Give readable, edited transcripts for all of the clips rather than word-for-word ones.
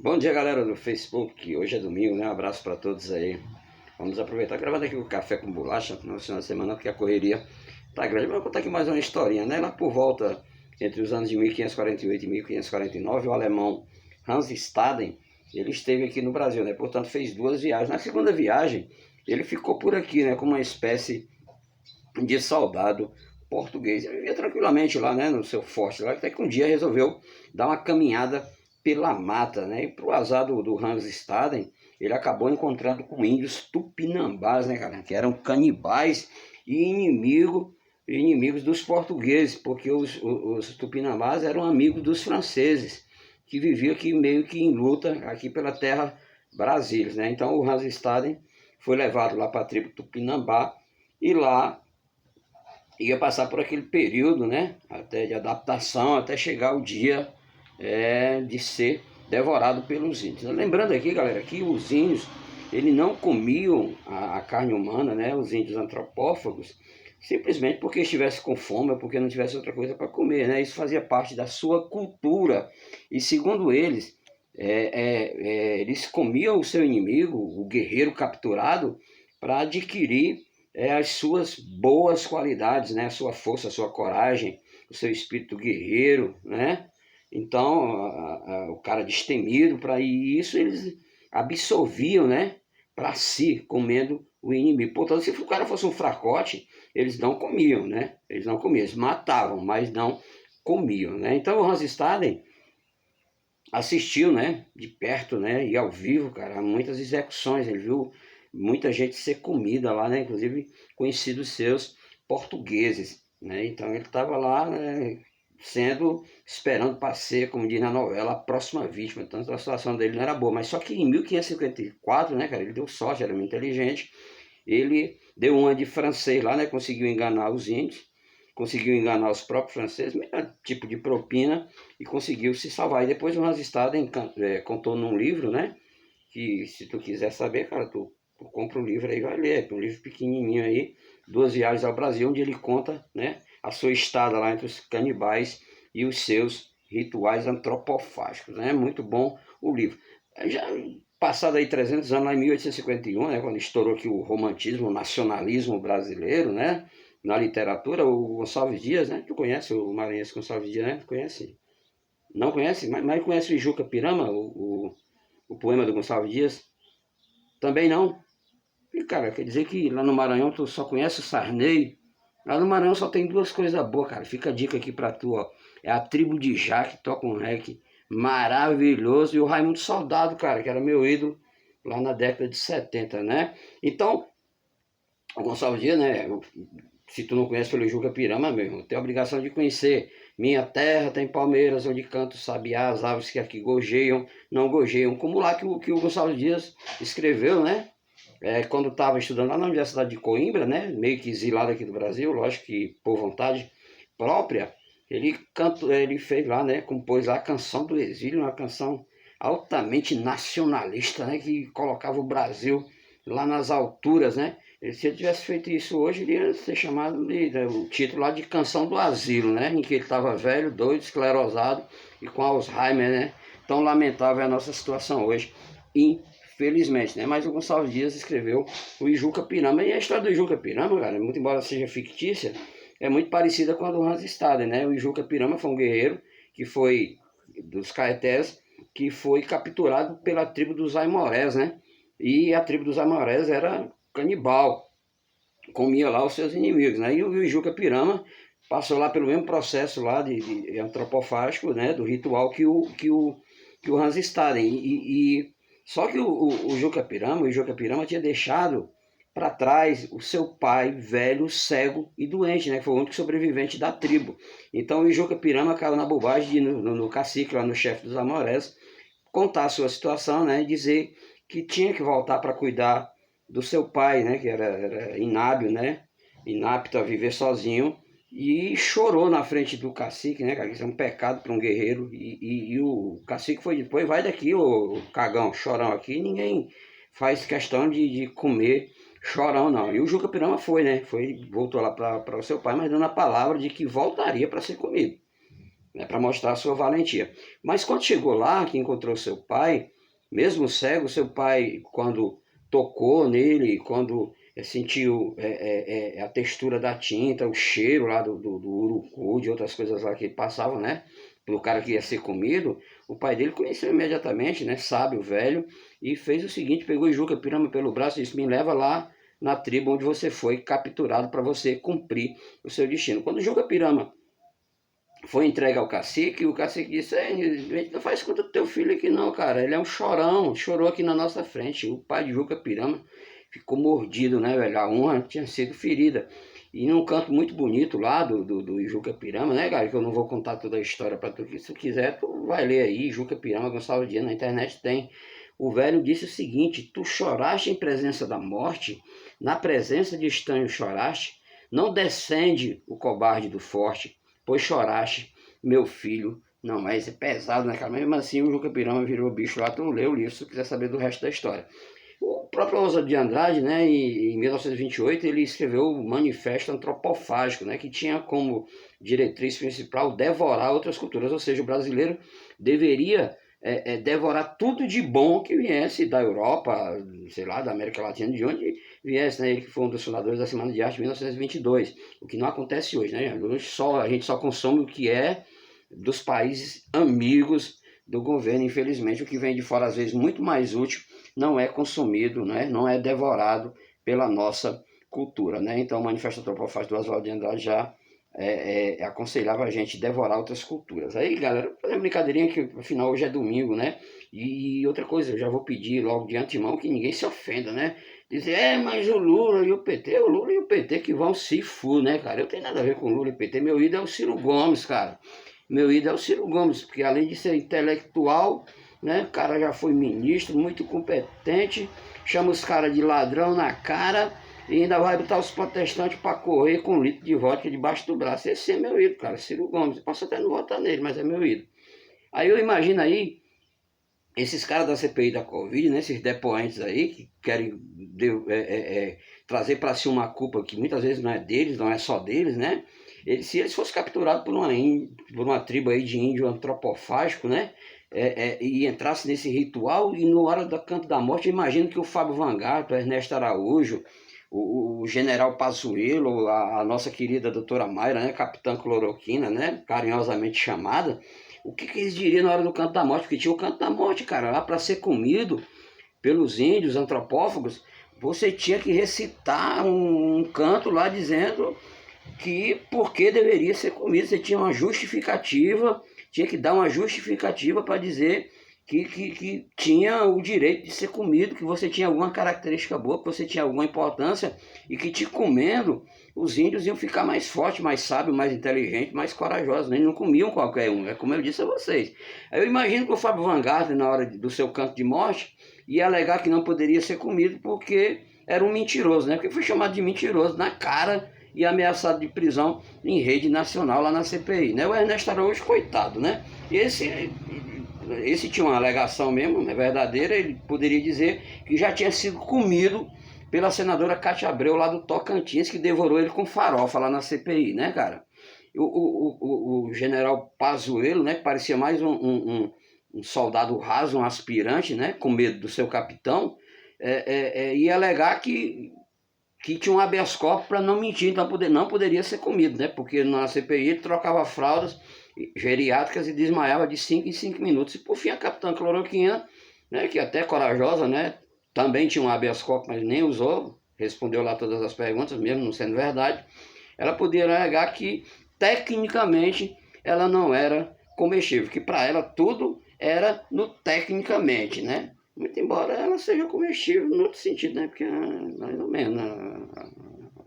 Bom dia, galera do Facebook. Hoje é domingo, né? Um abraço para todos aí. Vamos aproveitar gravando aqui o café com bolacha no final de semana, porque a correria tá grande. Vou contar aqui mais uma historinha, né? Lá por volta entre os anos de 1548 e 1549, o alemão Hans Staden, ele esteve aqui no Brasil, né? Portanto, fez duas viagens. Na segunda viagem, ele ficou por aqui, né? Como uma espécie de soldado português. Ele vivia tranquilamente lá, né? No seu forte lá, até que um dia resolveu dar uma caminhada pela mata, né? E pro azar do Hans Staden, ele acabou encontrando com índios tupinambás, né, cara? Que eram canibais e inimigos dos portugueses, porque os tupinambás eram amigos dos franceses, que viviam aqui meio que em luta aqui pela terra Brasília, né? Então o Hans Staden foi levado lá para a tribo Tupinambá e lá ia passar por aquele período, né, até de adaptação, até chegar o dia de ser devorado pelos índios. Lembrando aqui, galera, que os índios, eles não comiam a carne humana, né, os índios antropófagos, simplesmente porque estivesse com fome ou porque não tivesse outra coisa para comer, né? Isso fazia parte da sua cultura. E segundo eles, eles comiam o seu inimigo, o guerreiro capturado, para adquirir as suas boas qualidades, né? A sua força, a sua coragem, o seu espírito guerreiro, né? Então, o cara destemido, para isso eles absorviam, né? Para si, comendo o inimigo. Portanto, se o cara fosse um fracote, eles não comiam, né? Eles não comiam, eles matavam, mas não comiam, né? Então, o Hans Staden assistiu, né, de perto, né, e ao vivo, cara, muitas execuções. Ele viu muita gente ser comida lá, né, inclusive conhecidos seus portugueses, né? Então ele estava lá, né, esperando para ser, como diz na novela, a próxima vítima. Tanto a situação dele não era boa, mas só que em 1554, né, cara, ele deu sorte, era muito inteligente. Ele deu uma de francês lá, né, conseguiu enganar os índios, conseguiu enganar os próprios franceses, mesmo tipo de propina, e conseguiu se salvar. E depois o Hans Staden contou num livro, né, que se tu quiser saber, cara, tu compra um livro aí e vai ler, é um livro pequenininho aí, Duas Viagens ao Brasil, onde ele conta, né, a sua estada lá entre os canibais e os seus rituais antropofágicos, né? Muito bom o livro. Já passado aí 300 anos, lá em 1851, né, quando estourou aqui o romantismo, o nacionalismo brasileiro, né, na literatura, o Gonçalves Dias, né, tu conhece o maranhense Gonçalves Dias, né, tu conhece? Não conhece? Mas conhece o Juca Pirama, o poema do Gonçalves Dias? Também não. E, cara, quer dizer que lá no Maranhão tu só conhece o Sarney. Lá no Maranhão só tem duas coisas boas, cara. Fica a dica aqui pra tu, ó. É a tribo de Já, que toca um reggae maravilhoso. E o Raimundo Soldado, cara, que era meu ídolo lá na década de 70, né? Então, o Gonçalves Dias, né? Se tu não conhece pelo Juca Pirama, meu irmão, tem a obrigação de conhecer. Minha terra tem palmeiras, onde canto sabiá, as aves que aqui gojeiam, não gojeiam. Como lá que o Gonçalves Dias escreveu, né? Quando estava estudando lá na Universidade de Coimbra, né, meio que exilado aqui do Brasil, lógico que por vontade própria, ele fez lá, né, compôs lá a Canção do Exílio, uma canção altamente nacionalista, né, que colocava o Brasil lá nas alturas, né. Se ele tivesse feito isso hoje, ele ia ser chamado o título lá de Canção do Asilo, né, em que ele estava velho, doido, esclerosado e com Alzheimer, né. Tão lamentável é a nossa situação hoje, felizmente, né? Mas o Gonçalves Dias escreveu o Ijuca Pirama. E a história do Ijuca Pirama, cara, muito embora seja fictícia, é muito parecida com a do Hans Staden, né? O Ijuca Pirama foi um guerreiro que foi dos Caetés, que foi capturado pela tribo dos Aimorés, né? E a tribo dos Aimorés era canibal, comia lá os seus inimigos, né? E o Ijuca Pirama passou lá pelo mesmo processo lá de antropofágico, né? Do ritual que o Hans Staden. Só que o Juca Pirama tinha deixado para trás o seu pai velho, cego e doente, né? Que foi o único sobrevivente da tribo. Então o Juca Pirama caiu na bobagem de ir no cacique, lá no chefe dos Amorés, contar a sua situação, né? E dizer que tinha que voltar para cuidar do seu pai, né? Que era inábil, né? Inapto a viver sozinho. E chorou na frente do cacique, né, cara? Isso é um pecado para um guerreiro. E o cacique foi depois, vai daqui, ô cagão, chorão aqui. Ninguém faz questão de comer chorão, não. E o Juca Pirama foi, né? Voltou lá para o seu pai, mas dando a palavra de que voltaria para ser comido. né, para mostrar a sua valentia. Mas quando chegou lá, que encontrou seu pai, mesmo cego, seu pai, quando tocou nele, quando sentiu a textura da tinta, o cheiro lá do urucu, de outras coisas lá que passavam, né? Para o cara que ia ser comido, o pai dele conheceu imediatamente, né? Sábio, velho, e fez o seguinte: pegou Juca Pirama pelo braço e disse: me leva lá na tribo onde você foi capturado para você cumprir o seu destino. Quando Juca Pirama foi entregue ao cacique, o cacique disse: a gente não faz conta do teu filho aqui não, cara, ele é um chorão, chorou aqui na nossa frente. O pai de Juca Pirama ficou mordido, né, velho? A honra tinha sido ferida. E num canto muito bonito lá do Juca Pirama, né, cara? Que eu não vou contar toda a história para tu, que se tu quiser, tu vai ler aí, Juca Pirama, Gonçalo Dias, na internet tem. O velho disse o seguinte: tu choraste em presença da morte, na presença de estranho choraste, não descende o cobarde do forte, pois choraste, meu filho. Não, mas é pesado, né, cara? Mesmo assim, o Juca Pirama virou bicho lá, tu lê o livro se tu quiser saber do resto da história. O próprio Oswald de Andrade, né, em 1928, ele escreveu o Manifesto Antropofágico, né, que tinha como diretriz principal devorar outras culturas, ou seja, o brasileiro deveria devorar tudo de bom que viesse da Europa, sei lá, da América Latina, de onde viesse, né, ele que foi um dos fundadores da Semana de Arte de 1922, o que não acontece hoje, né, hoje a gente só consome o que é dos países amigos do governo, infelizmente, o que vem de fora às vezes muito mais útil, não é consumido, né? Não é devorado pela nossa cultura, né? Então o Manifesto Antropofágico do Oswald de Andrade já aconselhava a gente devorar outras culturas. Aí, galera, vou fazer uma brincadeirinha que afinal hoje é domingo, né? E outra coisa, eu já vou pedir logo de antemão que ninguém se ofenda, né? Dizer, mas o Lula e o PT, o Lula e o PT que vão se fu, né, cara? Eu tenho nada a ver com o Lula e o PT, meu ídolo é o Ciro Gomes, cara. Meu ídolo é o Ciro Gomes, porque além de ser intelectual, né, o cara já foi ministro, muito competente, chama os caras de ladrão na cara e ainda vai botar os protestantes para correr com um litro de vodka debaixo do braço. Esse é meu ídolo, cara, Ciro Gomes. Eu posso até não votar nele, mas é meu ídolo. Aí eu imagino aí, esses caras da CPI da Covid, né, esses depoentes aí, que querem trazer para si uma culpa que muitas vezes não é deles, não é só deles, né? Se eles fossem capturados por uma tribo aí de índio antropofágico, né? E entrasse nesse ritual, e no hora do canto da morte, eu imagino que o Fábio Vanguardo, o Ernesto Araújo, o general Pazuello, a nossa querida doutora Mayra, né, capitã Cloroquina, né, carinhosamente chamada, o que eles diriam na hora do canto da morte? Porque tinha o canto da morte, cara, lá para ser comido pelos índios antropófagos, você tinha que recitar um canto lá dizendo que porque deveria ser comido, você tinha uma justificativa, tinha que dar uma justificativa para dizer que tinha o direito de ser comido, que você tinha alguma característica boa, que você tinha alguma importância e que te comendo os índios iam ficar mais fortes, mais sábios, mais inteligentes, mais corajosos. Eles não comiam qualquer um, é como eu disse a vocês. Aí eu imagino que o Fábio Vanguardi, na hora do seu canto de morte, ia alegar que não poderia ser comido porque era um mentiroso, né? Porque foi chamado de mentiroso na cara e ameaçado de prisão em rede nacional lá na CPI, né? O Ernesto Araújo, coitado, né? Esse tinha uma alegação mesmo, né, verdadeira, ele poderia dizer que já tinha sido comido pela senadora Cátia Abreu lá do Tocantins, que devorou ele com farofa lá na CPI, né, cara? O general Pazuello, né, que parecia mais um soldado raso, um aspirante, né, com medo do seu capitão, ia alegar que tinha um habeas corpus para não mentir, então não poderia ser comido, né? Porque na CPI ele trocava fraldas geriátricas e desmaiava de 5 em 5 minutos. E por fim a capitã Cloroquina, né, que até corajosa, né, também tinha um habeas corpus, mas nem usou, respondeu lá todas as perguntas, mesmo não sendo verdade, ela podia alegar que tecnicamente ela não era comestível, que para ela tudo era no tecnicamente, né? Muito embora ela seja comestível no outro sentido, né? Porque mais ou menos a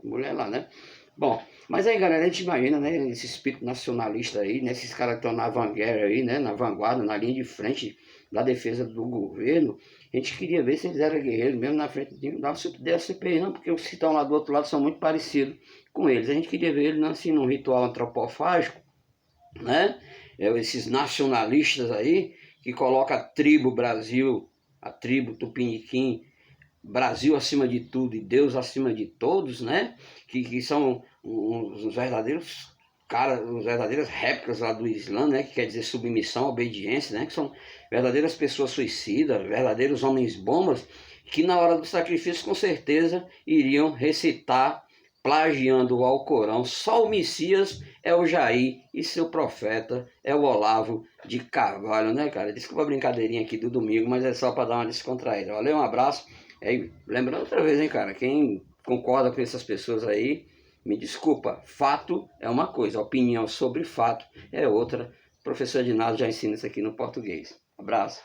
mulher lá, né? Bom, mas aí, galera, a gente imagina, né? Esse espírito nacionalista aí, né? Esses caras que estão na vanguarda aí, né? Na vanguarda, na linha de frente da defesa do governo. A gente queria ver se eles eram guerreiros mesmo na frente da CPI, não, porque os que estão lá do outro lado são muito parecidos com eles. A gente queria ver eles assim num ritual antropofágico, né? Esses nacionalistas aí que colocam a tribo Brasil, a tribo Tupiniquim, Brasil acima de tudo e Deus acima de todos, né? Que são os verdadeiros as verdadeiras réplicas lá do Islã, né, que quer dizer submissão, obediência, né, que são verdadeiras pessoas suicidas, verdadeiros homens bombas, que na hora do sacrifício com certeza iriam recitar, plagiando o Alcorão. Só o Messias é o Jair e seu profeta é o Olavo de Carvalho, né, cara? Desculpa a brincadeirinha aqui do domingo, mas é só para dar uma descontraída. Valeu, um abraço. Lembrando outra vez, hein, cara, quem concorda com essas pessoas aí, me desculpa, fato é uma coisa, opinião sobre fato é outra. O professor Edinaldo já ensina isso aqui no português. Abraço.